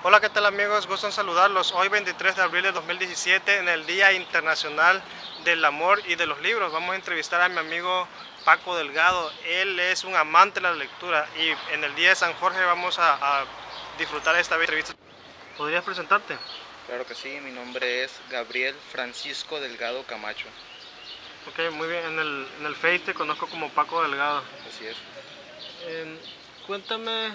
Hola, ¿qué tal amigos? Gusto en saludarlos. Hoy 23 de abril de 2017, en el Día Internacional del Amor y de los Libros, vamos a entrevistar a mi amigo Paco Delgado. Él es un amante de la lectura y en el Día de San Jorge vamos a disfrutar esta entrevista. ¿Podrías presentarte? Claro que sí, mi nombre es Gabriel Francisco Delgado Camacho. Ok, muy bien. En el Face te conozco como Paco Delgado. Así es. Eh, Cuéntame,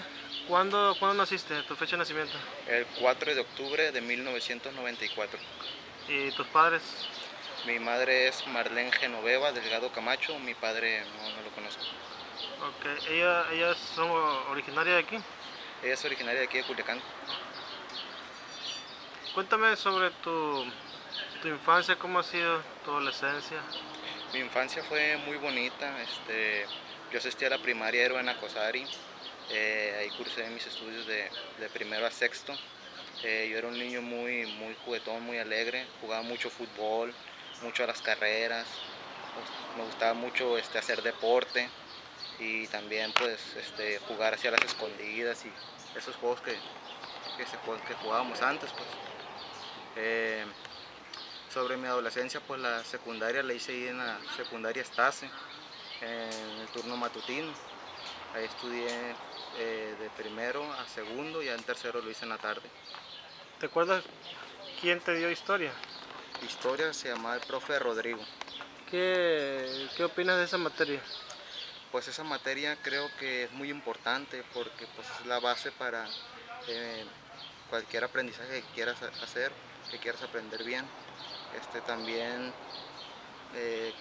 ¿cuándo naciste? ¿Tu fecha de nacimiento? El 4 de octubre de 1994. ¿Y tus padres? Mi madre es Marlene Genoveva Delgado Camacho, mi padre no lo conozco. Ok, ¿ellas son originarias de aquí? Ella es originaria de aquí de Culiacán. Cuéntame sobre tu infancia, cómo ha sido tu adolescencia. Mi infancia fue muy bonita. Yo asistí a la primaria Héroe Nacosari. Ahí cursé mis estudios de primero a sexto. Yo era un niño muy juguetón, muy alegre. Jugaba mucho fútbol, mucho a las carreras. Me gustaba mucho hacer deporte y también pues jugar hacia las escondidas y esos juegos que jugábamos antes pues. Eh, Sobre mi adolescencia, pues la secundaria la hice ahí en la secundaria Estase, en el turno matutino. Ahí estudié de primero a segundo y ya en tercero lo hice en la tarde. ¿Te acuerdas quién te dio historia? Historia se llamaba el profe Rodrigo. ¿Qué opinas de esa materia? Pues esa materia creo que es muy importante porque pues es la base para eh, cualquier aprendizaje que quieras hacer, que quieras aprender bien. También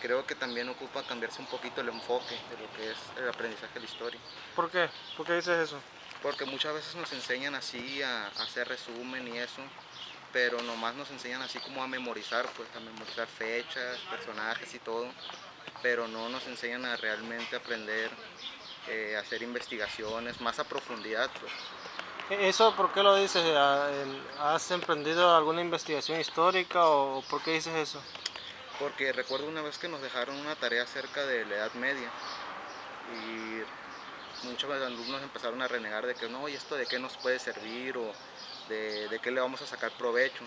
creo que también ocupa cambiarse un poquito el enfoque de lo que es el aprendizaje de la historia. ¿Por qué? ¿Por qué dices eso? Porque muchas veces nos enseñan así a hacer resumen y eso, pero nomás nos enseñan así como a memorizar, pues a memorizar fechas, personajes y todo, pero no nos enseñan a realmente aprender, a hacer investigaciones más a profundidad, pues. ¿Eso por qué lo dices? ¿Has emprendido alguna investigación histórica o por qué dices eso? Porque recuerdo una vez que nos dejaron una tarea acerca de la Edad Media y muchos alumnos empezaron a renegar de que no, ¿y esto de qué nos puede servir? O de qué le vamos a sacar provecho.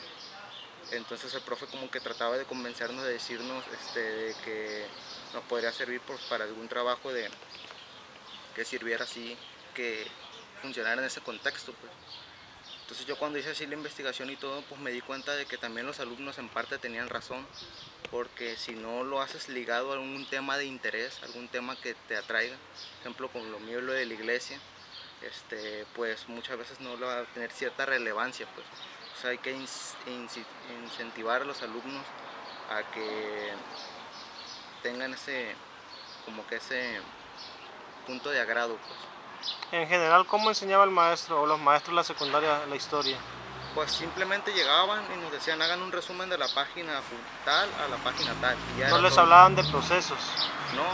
Entonces el profe como que trataba de convencernos, de decirnos de que nos podría servir pues, para algún trabajo que sirviera así, que funcionara en ese contexto. Pues. Entonces yo cuando hice así la investigación y todo, pues me di cuenta de que también los alumnos en parte tenían razón, porque si no lo haces ligado a algún tema de interés, algún tema que te atraiga, por ejemplo con lo mío lo de la iglesia, pues muchas veces no va a tener cierta relevancia, pues. O sea, hay que incentivar a los alumnos a que tengan ese punto de agrado, pues. En general, ¿cómo enseñaba el maestro o los maestros de la secundaria la historia? Pues simplemente llegaban y nos decían hagan un resumen de la página tal a la página tal y ya No era les todo. hablaban de procesos. No,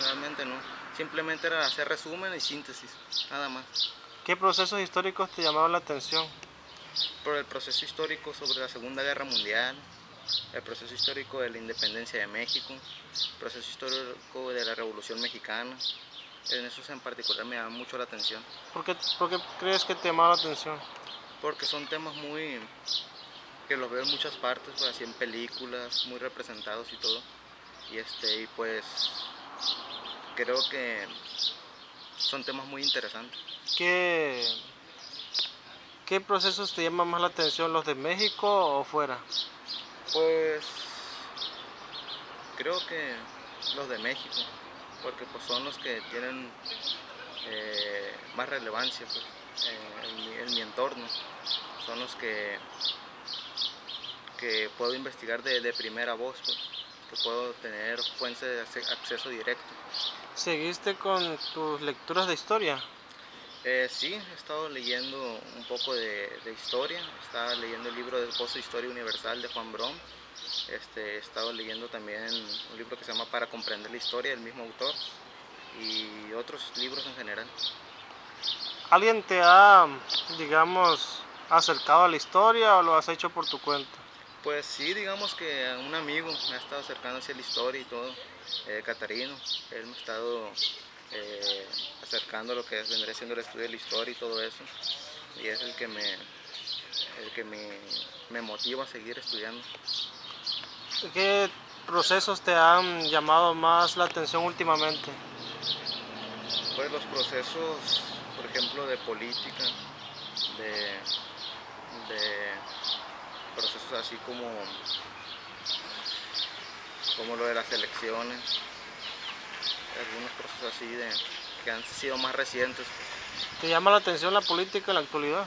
realmente no. Simplemente era hacer resumen y síntesis, nada más. ¿Qué procesos históricos te llamaban la atención? Por el proceso histórico sobre la Segunda Guerra Mundial, el proceso histórico de la independencia de México, el proceso histórico de la Revolución Mexicana. En esos en particular me llama mucho la atención. ¿Por qué crees que te llamaba la atención? Porque son temas que los veo en muchas partes, pues, así en películas, muy representados y todo. Y pues creo que son temas muy interesantes. ¿Qué, ¿Qué procesos te llaman más la atención, los de México o fuera? Pues creo que los de México, porque pues son los que tienen más relevancia pues, en mi entorno. Son los que puedo investigar de primera voz, pues, que puedo tener fuentes de acceso directo. ¿Seguiste con tus lecturas de historia? Sí, he estado leyendo un poco de historia, estaba leyendo el libro de Esbozo de Historia Universal de Juan Brom, he estado leyendo también un libro que se llama Para comprender la historia del mismo autor y otros libros en general. ¿Alguien te ha, digamos, acercado a la historia o lo has hecho por tu cuenta? Pues sí, digamos que un amigo me ha estado acercando hacia la historia y todo, Catarino, él me ha estado acercando lo que vendría siendo el estudio de la historia y todo eso, y es el que me motiva a seguir estudiando. ¿Qué procesos te han llamado más la atención últimamente? Pues los procesos, por ejemplo, de política, de, de procesos así como lo de las elecciones, algunos procesos así que han sido más recientes. ¿Te llama la atención la política en la actualidad?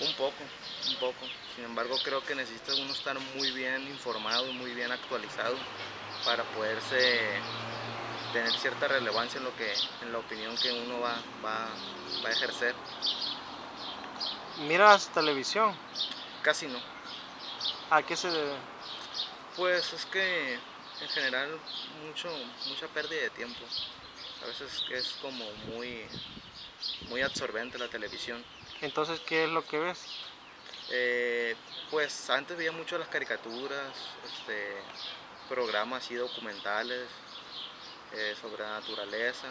Un poco, un poco. Sin embargo, creo que necesita uno estar muy bien informado y muy bien actualizado para poderse tener cierta relevancia en la opinión que uno va a ejercer. ¿Miras televisión? Casi no. ¿A qué se debe? Pues es que en general mucha pérdida de tiempo. A veces es como muy absorbente la televisión. Entonces, ¿qué es lo que ves? Pues antes veía mucho las caricaturas, programas y documentales sobre la naturaleza,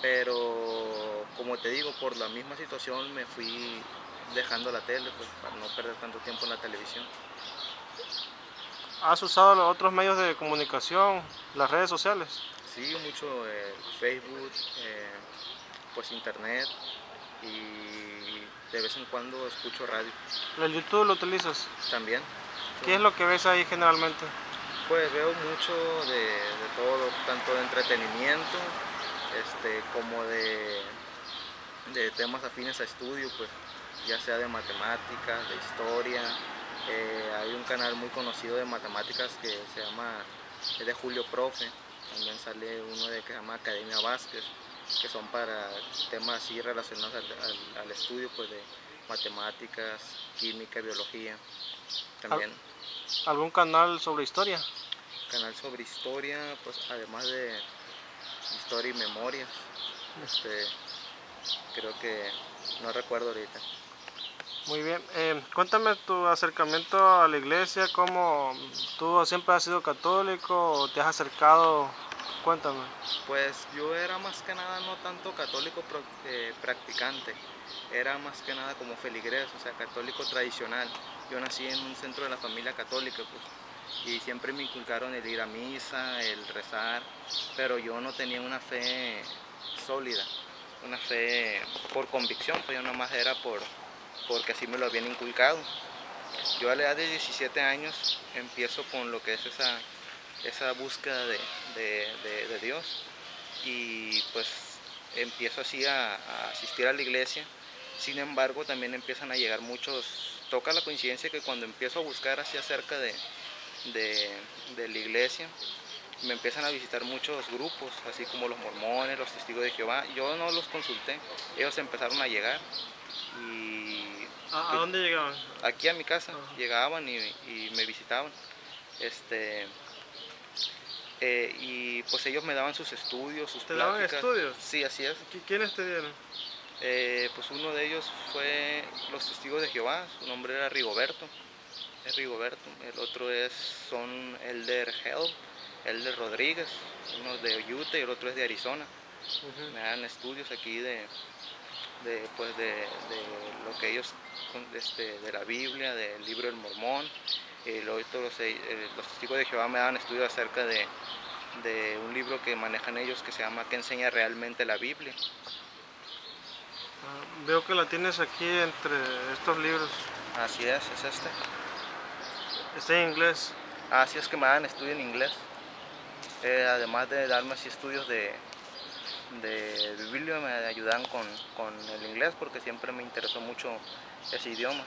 pero como te digo, por la misma situación me fui dejando la tele, pues para no perder tanto tiempo en la televisión. ¿Has usado los otros medios de comunicación, las redes sociales? Sí, mucho Facebook, pues internet, y de vez en cuando escucho radio ¿El YouTube lo utilizas? también. ¿Qué es lo que ves ahí generalmente? Pues veo mucho de todo, tanto de entretenimiento como de temas afines a estudio, pues ya sea de matemáticas, de historia. Hay un canal muy conocido de matemáticas que se llama, es de Julio Profe. También sale uno que se llama Academia Vázquez, que son para temas así relacionados al estudio, pues de matemáticas, química, biología. ¿Al- También ¿Algún canal sobre historia? canal sobre historia, pues además de historia y memorias. Este, creo que no recuerdo ahorita. Muy bien. Cuéntame tu acercamiento a la iglesia, ¿cómo tú siempre has sido católico o te has acercado? Cuéntame. Pues yo era más que nada no tanto católico practicante, era más que nada como feligrés, o sea, católico tradicional. Yo nací en un centro de la familia católica, pues, y siempre me inculcaron el ir a misa, el rezar, pero yo no tenía una fe sólida, una fe por convicción, pues yo nomás era porque así me lo habían inculcado. Yo a la edad de 17 años empiezo con lo que es esa búsqueda de Dios, y pues empiezo así a asistir a la iglesia. Sin embargo, también empiezan a llegar toca la coincidencia que cuando empiezo a buscar así acerca de la iglesia, me empiezan a visitar muchos grupos, así como los mormones, los testigos de Jehová. Yo no los consulté, ellos empezaron a llegar, y ¿A pues dónde llegaban? aquí a mi casa Ajá. llegaban y me visitaban. Este, y pues ellos me daban sus estudios, sus ¿Te daban pláticas. estudios? Sí, así es. ¿Quiénes te dieron? Pues uno de ellos fue los testigos de Jehová, su nombre era Rigoberto, es Rigoberto. El otro son Elder Help, Elder Rodríguez, uno de Utah y el otro es de Arizona. Ujú. Me dan estudios aquí pues de lo que ellos, de la Biblia, del libro del Mormón. Luego los testigos de Jehová me dan estudios acerca de un libro que manejan ellos que se llama ¿Qué enseña realmente la Biblia? Veo que la tienes aquí entre estos libros. Así es este. Está en inglés. Así es que me dan estudio en inglés. Además de darme así estudios de Biblia, me ayudan con el inglés porque siempre me interesó mucho ese idioma,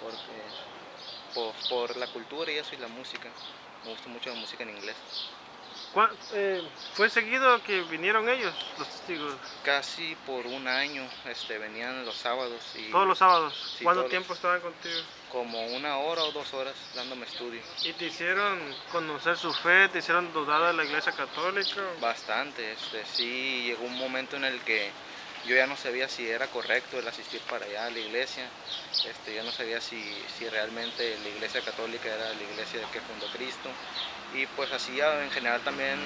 porque por la cultura y eso y la música. Me gusta mucho la música en inglés. ¿Fue seguido que vinieron ellos, los testigos? Casi por un año venían los sábados Todos y los sábados. sí, ¿Cuánto tiempo estaban contigo? como 1 hora o 2 horas dándome estudio. ¿Y te hicieron conocer su fe? ¿Te hicieron dudar de la iglesia católica? Bastante, sí llegó un momento en el que yo ya no sabía si era correcto el asistir para allá a la iglesia, ya no sabía si realmente la iglesia católica era la iglesia que fundó Cristo, y pues hacía en general también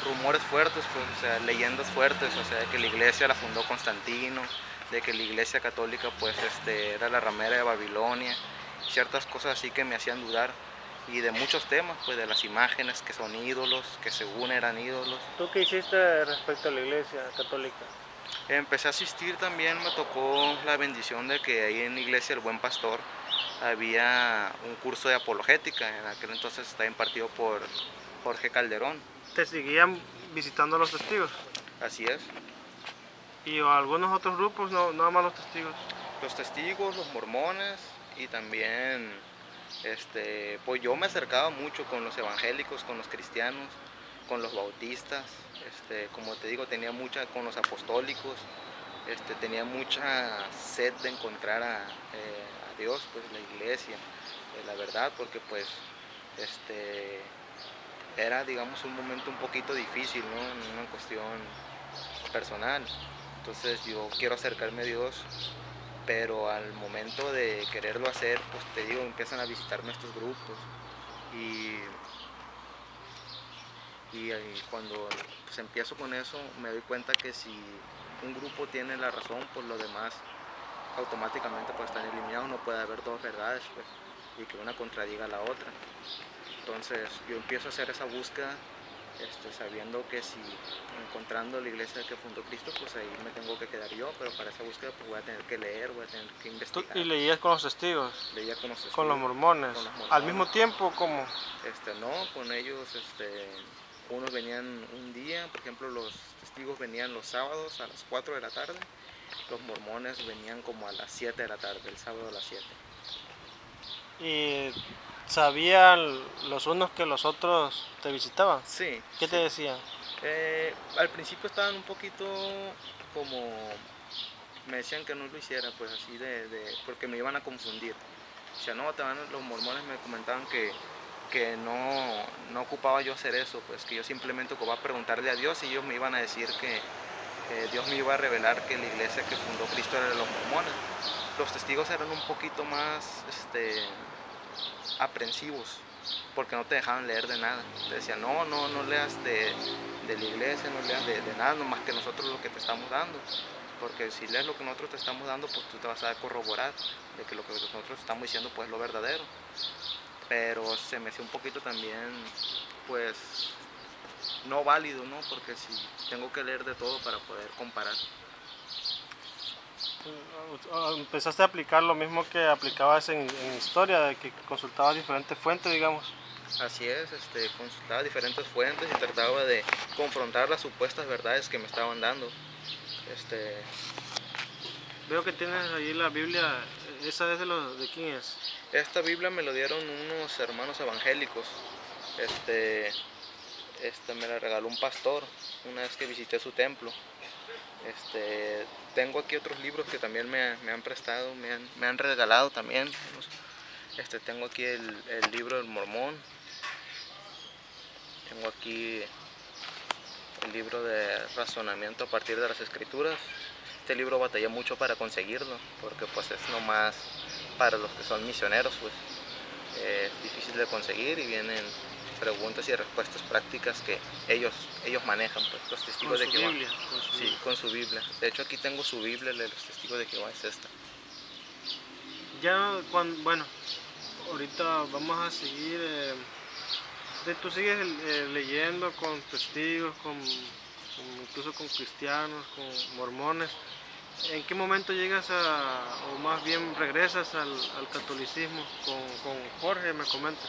rumores fuertes, pues, o sea, leyendas fuertes, o sea, de que la iglesia la fundó Constantino, de que la iglesia católica pues era la ramera de Babilonia, ciertas cosas así que me hacían dudar, y de muchos temas, pues de las imágenes que son ídolos, que según eran ídolos. ¿Tú qué hiciste respecto a la iglesia católica? Empecé a asistir también, me tocó la bendición de que ahí en la iglesia El Buen Pastor había un curso de apologética, en aquel entonces estaba impartido por Jorge Calderón. ¿Te seguían visitando los testigos? Así es. ¿Y algunos otros grupos, no, nada más los testigos? Los testigos, los mormones, y también pues yo me acercaba mucho con los evangélicos, con los cristianos, con los bautistas, como te digo, tenía mucha con los apostólicos, tenía mucha sed de encontrar a Dios, pues la iglesia, la verdad, porque pues era, digamos, un momento un poquito difícil, ¿no? En una cuestión personal. Entonces yo quiero acercarme a Dios, pero al momento de quererlo hacer, pues te digo, empiezan a visitarme estos grupos, y, y cuando pues empiezo con eso me doy cuenta que si un grupo tiene la razón, pues los demás automáticamente pues están eliminados, no puede haber dos verdades, pues, y que una contradiga a la otra. Entonces yo empiezo a hacer esa búsqueda, sabiendo que si encontrando la iglesia que fundó Cristo, pues ahí me tengo que quedar yo, pero para esa búsqueda pues voy a tener que leer, voy a tener que investigar. ¿Y leías con los testigos? Leía con los testigos. ¿Con los mormones? Con los mormones. ¿Al mismo tiempo cómo? No, con ellos, unos venían un día, por ejemplo los testigos venían los sábados a las 4 de la tarde, los mormones venían como a las 7 de la tarde, el sábado a las 7. ¿Y sabían los unos que los otros te visitaban? Sí. ¿Qué te decían? Al principio estaban un poquito como, me decían que no lo hiciera, pues así porque me iban a confundir. O sea, no, los mormones me comentaban que no ocupaba yo hacer eso, pues que yo simplemente ocupaba preguntarle a Dios y ellos me iban a decir que Dios me iba a revelar que la iglesia que fundó Cristo era de los mormones. Los testigos eran un poquito más aprensivos, porque no te dejaban leer de nada. Te decían, no leas de la iglesia, no leas de nada, nomás que nosotros lo que te estamos dando. Porque si lees lo que nosotros te estamos dando, pues tú te vas a corroborar de que lo que nosotros estamos diciendo pues es lo verdadero. Pero se me hacía un poquito también, pues, no válido, ¿no? Porque si tengo que leer de todo para poder comparar. Empezaste a aplicar lo mismo que aplicabas en historia, de que consultabas diferentes fuentes, digamos. Así es, consultaba diferentes fuentes y trataba de confrontar las supuestas verdades que me estaban dando. Veo que tienes ahí la Biblia. ¿Esa es de quién es? Esta Biblia me lo dieron unos hermanos evangélicos. Me la regaló un pastor una vez que visité su templo. Tengo aquí otros libros que también me han prestado, me han regalado también. Tengo aquí el libro del Mormón. Tengo aquí el libro de razonamiento a partir de las escrituras. Este libro batallé mucho para conseguirlo, porque pues es nomás para los que son misioneros, pues es difícil de conseguir y vienen preguntas y respuestas prácticas que ellos manejan, pues los testigos de Jehová. Sí, con su Biblia. De hecho aquí tengo su Biblia de los testigos de Jehová, es esta. Ya bueno, ahorita vamos a seguir. Tú sigues leyendo con testigos, incluso con cristianos, con mormones. ¿En qué momento llegas o más bien regresas al catolicismo con Jorge, me comentas?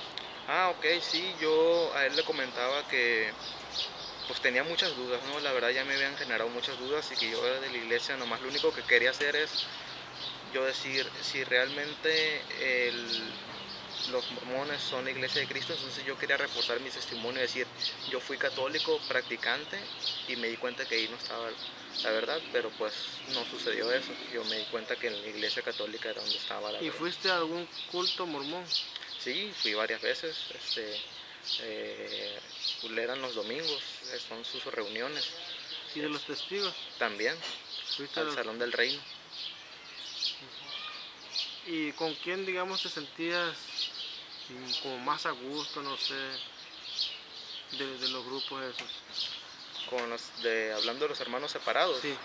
Ok, sí, yo a él le comentaba que pues tenía muchas dudas, ¿no? La verdad ya me habían generado muchas dudas y que yo era de la iglesia, nomás lo único que quería hacer es yo decir si realmente los mormones son la iglesia de Cristo. Entonces yo quería reforzar mi testimonio y decir, yo fui católico practicante y me di cuenta que ahí no estaba la verdad, pero pues no sucedió eso. Yo me di cuenta que en la iglesia católica era donde estaba la verdad. ¿Y fuiste a algún culto mormón? Sí, fui varias veces. Eran los domingos, son sus reuniones. ¿Y de los testigos? También, ¿Fuiste al Salón del Reino. ¿Y con quién, digamos, te sentías como más a gusto, no sé, de los grupos esos? Hablando de los hermanos separados, Sí,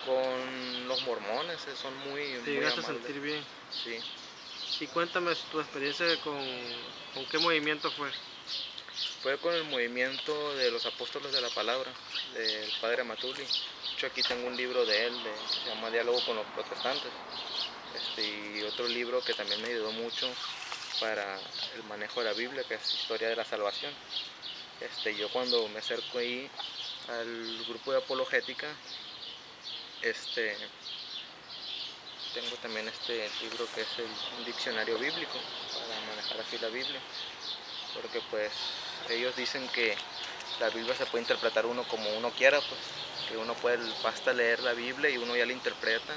con los mormones, son muy, te muy llegaste a amables. sentir bien. Sí. Y cuéntame tu experiencia con qué movimiento fue. Fue con el movimiento de los apóstoles de la palabra, del padre Matuli. De hecho, aquí tengo un libro de él, que se llama Diálogo con los protestantes. Y otro libro que también me ayudó mucho para el manejo de la Biblia, que es Historia de la Salvación. Yo cuando me acerco ahí al grupo de apologética, tengo también este libro que es un diccionario bíblico para manejar así la Biblia, porque pues ellos dicen que la Biblia se puede interpretar uno como uno quiera, pues que uno puede, basta leer la Biblia y uno ya la interpreta,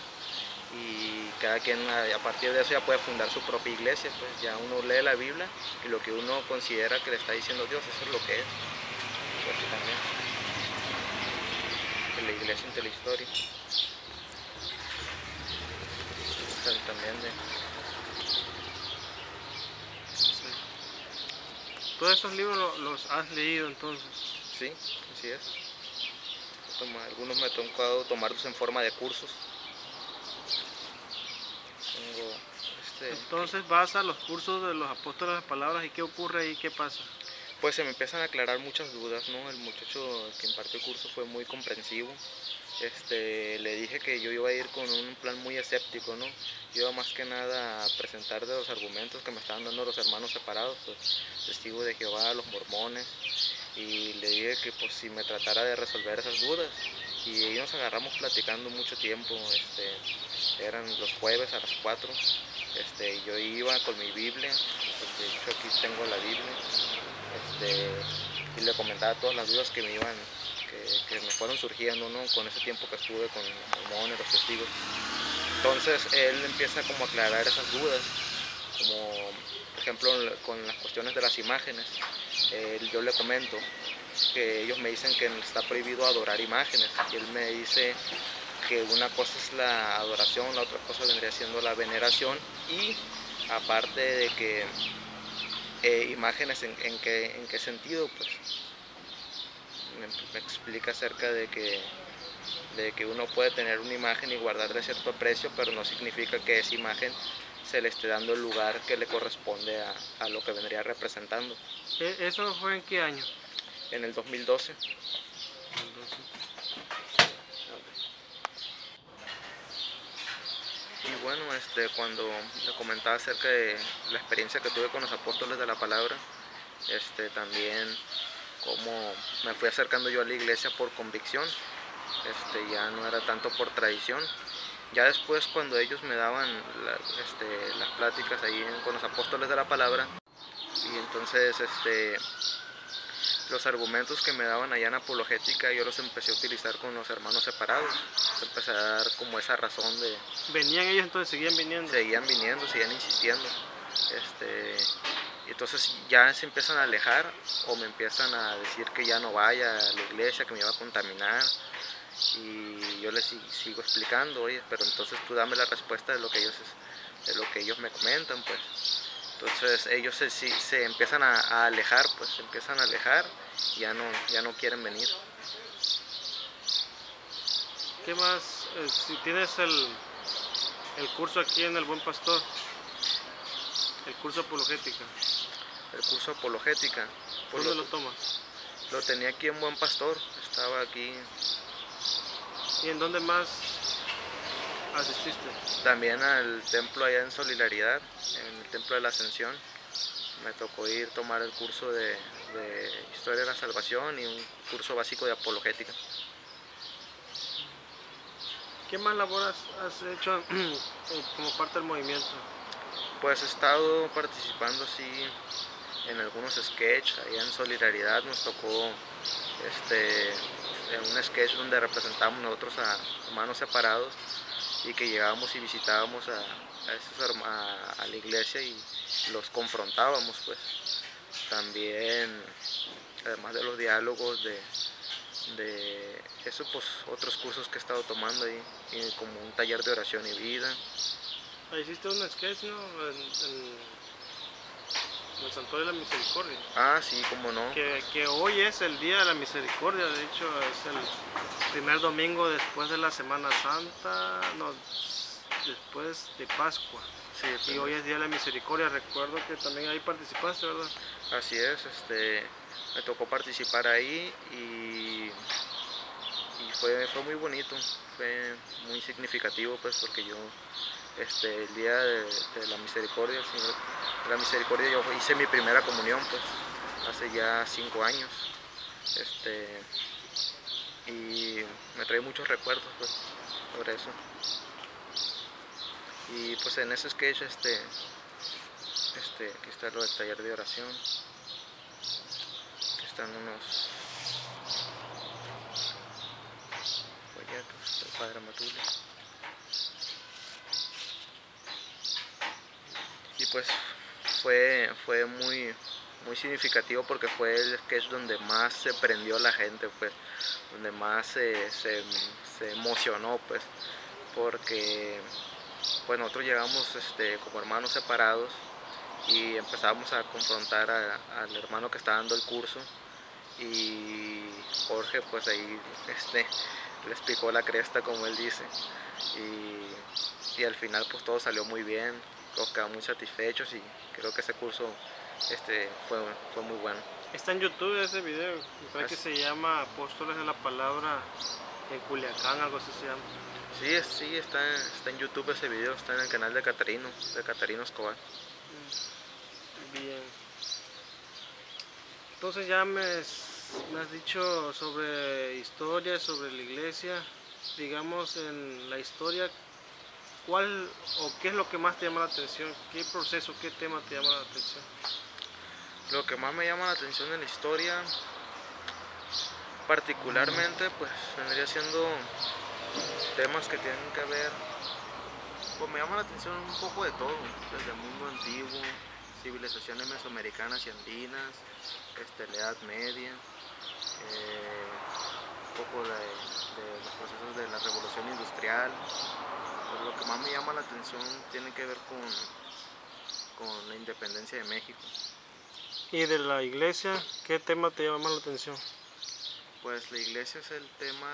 y cada quien a partir de eso ya puede fundar su propia iglesia, pues ya uno lee la Biblia y lo que uno considera que le está diciendo Dios, eso es lo que es. Pues así también, que la iglesia entre la historia. También Sí. ¿Todos esos libros los has leído entonces? sí, así es. Algunos me ha tocado tomarlos en forma de cursos. Tengo Entonces vas a los cursos de los apóstoles de las palabras y ¿qué ocurre ahí? ¿Qué pasa? Pues se me empiezan a aclarar muchas dudas, ¿no? El muchacho que impartió el curso fue muy comprensivo. Le dije que yo iba a ir con un plan muy escéptico, ¿no? Yo iba más que nada a presentar de los argumentos que me estaban dando los hermanos separados, pues, Testigos de Jehová, los mormones, y le dije que pues si me tratara de resolver esas dudas. Y ahí nos agarramos platicando mucho tiempo, eran los jueves a las 4. Yo iba con mi Biblia, de hecho aquí tengo la Biblia, y le comentaba todas las dudas que que me fueron surgiendo, ¿no? Con ese tiempo que estuve con los mormones, los testigos. Entonces él empieza como a aclarar esas dudas, como por ejemplo con las cuestiones de las imágenes. Yo le comento que ellos me dicen que está prohibido adorar imágenes, y él me dice que una cosa es la adoración, la otra cosa vendría siendo la veneración, y aparte de que imágenes en qué sentido, pues me explica acerca de que uno puede tener una imagen y guardarle cierto aprecio, pero no significa que esa imagen se le esté dando el lugar que le corresponde a lo que vendría representando. ¿Eso fue en qué año? En el 2012. Y bueno, cuando le comentaba acerca de la experiencia que tuve con los apóstoles de la palabra, también cómo me fui acercando yo a la iglesia por convicción, ya no era tanto por tradición. Ya después, cuando ellos me daban las pláticas ahí con los apóstoles de la palabra, y entonces los argumentos que me daban allá en apologética yo los empecé a utilizar con los hermanos separados. Empecé a dar como esa razón de... ¿Venían ellos entonces? ¿Seguían viniendo? Seguían insistiendo. Entonces ya se empiezan a alejar, o me empiezan a decir que ya no vaya a la iglesia, que me iba a contaminar. Y yo les sigo explicando, oye, pero entonces tú dame la respuesta de lo que ellos me comentan, pues. Entonces ellos se empiezan a alejar, pues se empiezan a alejar, y ya no quieren venir. ¿Qué más? Si tienes el curso aquí en El Buen Pastor, el curso apologética, El curso apologética, pues ¿dónde lo tomas? lo tenía aquí en Buen Pastor, estaba aquí. ¿Y en dónde más asististe? También al templo allá en Solidaridad, en el templo de la Ascensión. Me tocó ir tomar el curso de Historia de la Salvación y un curso básico de apologética. ¿Qué más labor has hecho como parte del movimiento? Pues he estado participando así en algunos sketches. Allá en Solidaridad nos tocó en un sketch donde representamos nosotros a hermanos separados, y que llegábamos y visitábamos a la iglesia y los confrontábamos, pues. También, además de los diálogos de eso, pues otros cursos que he estado tomando ahí, y como un taller de oración y vida. Ahí hiciste un sketch, ¿no? En el Santuario de la Misericordia. Ah, sí, cómo no. Que hoy es el Día de la Misericordia, de hecho es el primer domingo después de la Semana Santa, no, después de Pascua. Sí, Y hoy es Día de la Misericordia. Recuerdo que también ahí participaste, ¿verdad? así es, me tocó participar ahí y fue muy bonito, fue muy significativo, pues, porque yo, el día de la misericordia, el Señor de la misericordia, yo hice mi primera comunión, pues, hace ya 5 años, y me trae muchos recuerdos, pues, sobre eso. Y pues en ese sketch, aquí está lo del taller de oración, aquí están unos folletos del Padre Matule. Y pues fue muy significativo porque fue el sketch donde más se prendió la gente, pues, donde más se emocionó, pues, porque pues nosotros llegamos como hermanos separados y empezamos a confrontar al hermano que está dando el curso, y Jorge pues ahí les picó la cresta, como él dice, y al final pues todo salió muy bien, todos quedamos muy satisfechos y creo que ese curso fue muy bueno. Está en YouTube ese video, me parece que se llama Apóstoles de la Palabra en Culiacán, algo así se llama. Sí, está en YouTube ese video, está en el canal de Catarino Escobar. Bien. Entonces ya me has dicho sobre historia, sobre la iglesia. Digamos, en la historia, ¿cuál o qué es lo que más te llama la atención? ¿Qué proceso, qué tema te llama la atención? Lo que más me llama la atención en la historia, particularmente, pues vendría siendo temas que tienen que ver, pues me llama la atención un poco de todo, desde el mundo antiguo, civilizaciones mesoamericanas y andinas, la Edad Media, un poco de los procesos de la Revolución Industrial. Pero lo que más me llama la atención tiene que ver con la independencia de México. ¿Y de la iglesia, qué tema te llama más la atención? Pues la iglesia es el tema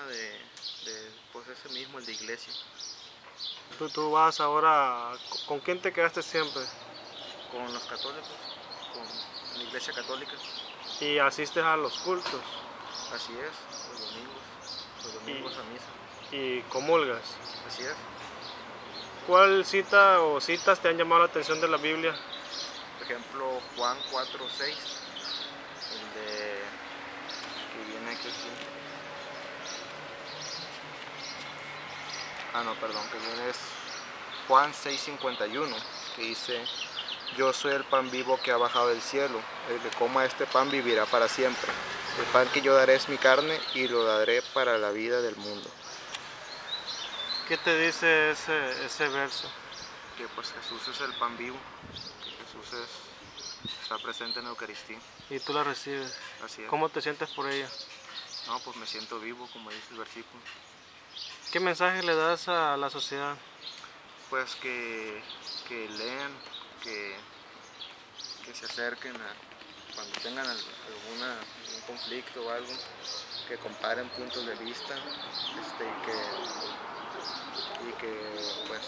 pues ese mismo, el de iglesia. Tú vas ahora, ¿con quién te quedaste siempre? Con los católicos, con la iglesia católica. ¿Y asistes a los cultos? Así es, los domingos a misa. ¿Y comulgas? Así es. ¿Cuál cita o citas te han llamado la atención de la Biblia? Por ejemplo, Juan 4:6, el de que viene aquí así. No, perdón, que viene es Juan 6:51, que dice: yo soy el pan vivo que ha bajado del cielo, el que coma este pan vivirá para siempre. El pan que yo daré es mi carne y lo daré para la vida del mundo. ¿Qué te dice ese verso? Que pues Jesús es el pan vivo, que Jesús está presente en la Eucaristía. Y tú la recibes. Así es. ¿Cómo te sientes por ella? No, pues me siento vivo, como dice el versículo. ¿Qué mensaje le das a la sociedad? Pues que lean, que se acerquen cuando tengan algún conflicto o algo, que comparen puntos de vista, y que pues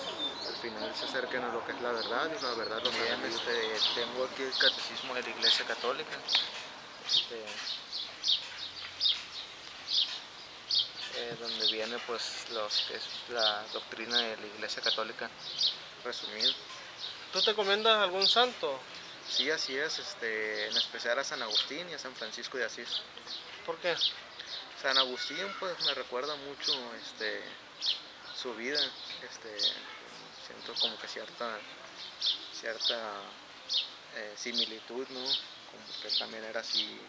al final se acerquen a lo que es la verdad, y la verdad los hará libres. Tengo aquí el catecismo de la Iglesia Católica, donde viene pues que es la doctrina de la Iglesia Católica resumido. ¿Tú te recomiendas algún santo? Sí, así es, en especial a San Agustín y a San Francisco de Asís. ¿Por qué? San Agustín pues me recuerda mucho su vida, siento como que cierta similitud, ¿no? Como que él también era así,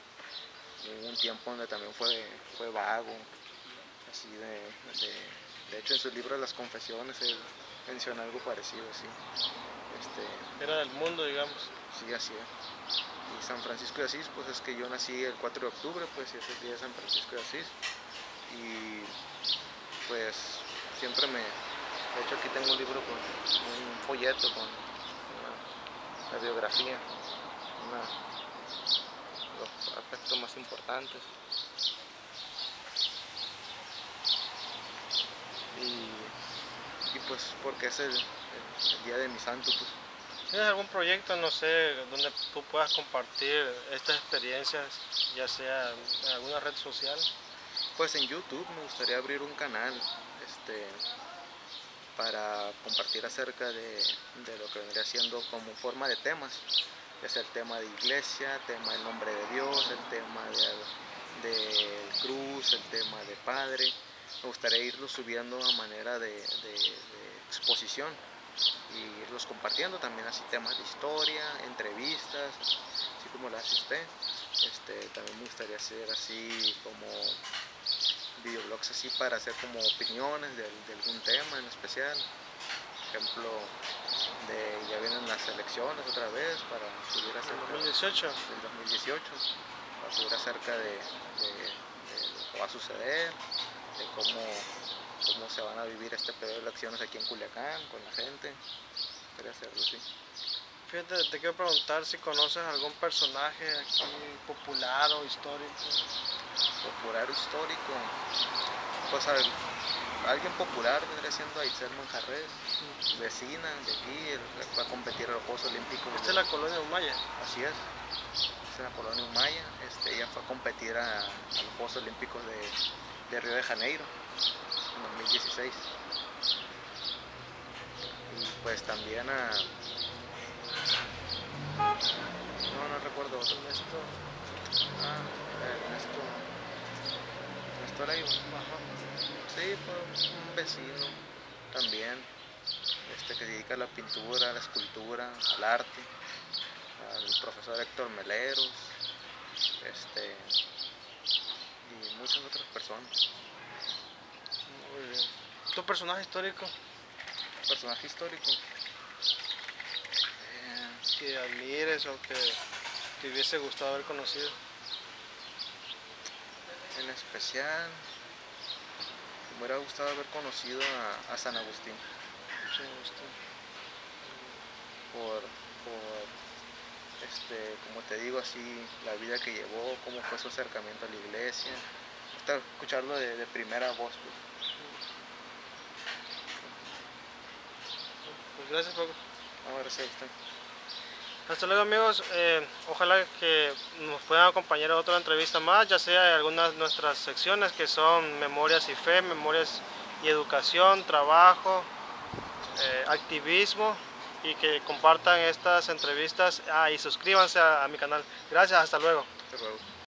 hubo un tiempo donde también fue vago, así de hecho en su libro de las Confesiones él menciona algo parecido, así. Era del mundo, digamos. Sí, así es. Y San Francisco de Asís, pues es que yo nací el 4 de octubre, pues y es el día de San Francisco de Asís. y pues siempre de hecho aquí tengo un libro con un folleto con la biografía, los aspectos más importantes. Y pues porque es el día de mi santo, pues. ¿Tienes algún proyecto, no sé, donde tú puedas compartir estas experiencias, ya sea en alguna red social? Pues en YouTube me gustaría abrir un canal para compartir acerca de lo que vendría siendo como forma de temas. Es el tema de iglesia, tema del nombre de Dios, el tema de cruz, el tema de padre. Me gustaría irlos subiendo a manera de exposición y irlos compartiendo también, así temas de historia, entrevistas, así como lo hace usted. También me gustaría hacer así como videoblogs así para hacer como opiniones de algún tema en especial. Por ejemplo, ya vienen las elecciones otra vez para subir acerca 2018. del 2018, para subir acerca de lo que va a suceder, de cómo se van a vivir este periodo de elecciones aquí en Culiacán con la gente. Quería hacerlo así. Fíjate, te quiero preguntar si conoces algún personaje aquí popular o histórico. Popular histórico, pues alguien popular vendría siendo Aitzel Manjarres, vecina de aquí, va a competir en los Juegos Olímpicos. Esta es la colonia Humaya. Así es en la colonia Humaya. Ella fue a competir a los Juegos Olímpicos de Río de Janeiro en 2016. Y pues también no recuerdo otro. Ernesto. Ernesto Leiva. Ajá. Sí, fue un vecino también, que se dedica a la pintura, a la escultura, al arte, al profesor Héctor Meleros, y muchas otras personas. Muy bien. ¿Tu personaje histórico Personaje histórico, que admires o que te hubiese gustado haber conocido? en especial, me hubiera gustado haber conocido a San Agustín, Sí, Agustín. por como te digo, así, la vida que llevó, cómo fue su acercamiento a la iglesia, escucharlo de primera voz, pues. Pues gracias, Paco. No, gracias a usted. Hasta luego, amigos. Ojalá que nos puedan acompañar a otra entrevista más, ya sea en algunas de nuestras secciones que son Memorias y Fe, Memorias y Educación, Trabajo, Activismo, y que compartan estas entrevistas y suscríbanse a mi canal. Gracias, hasta luego. Hasta luego.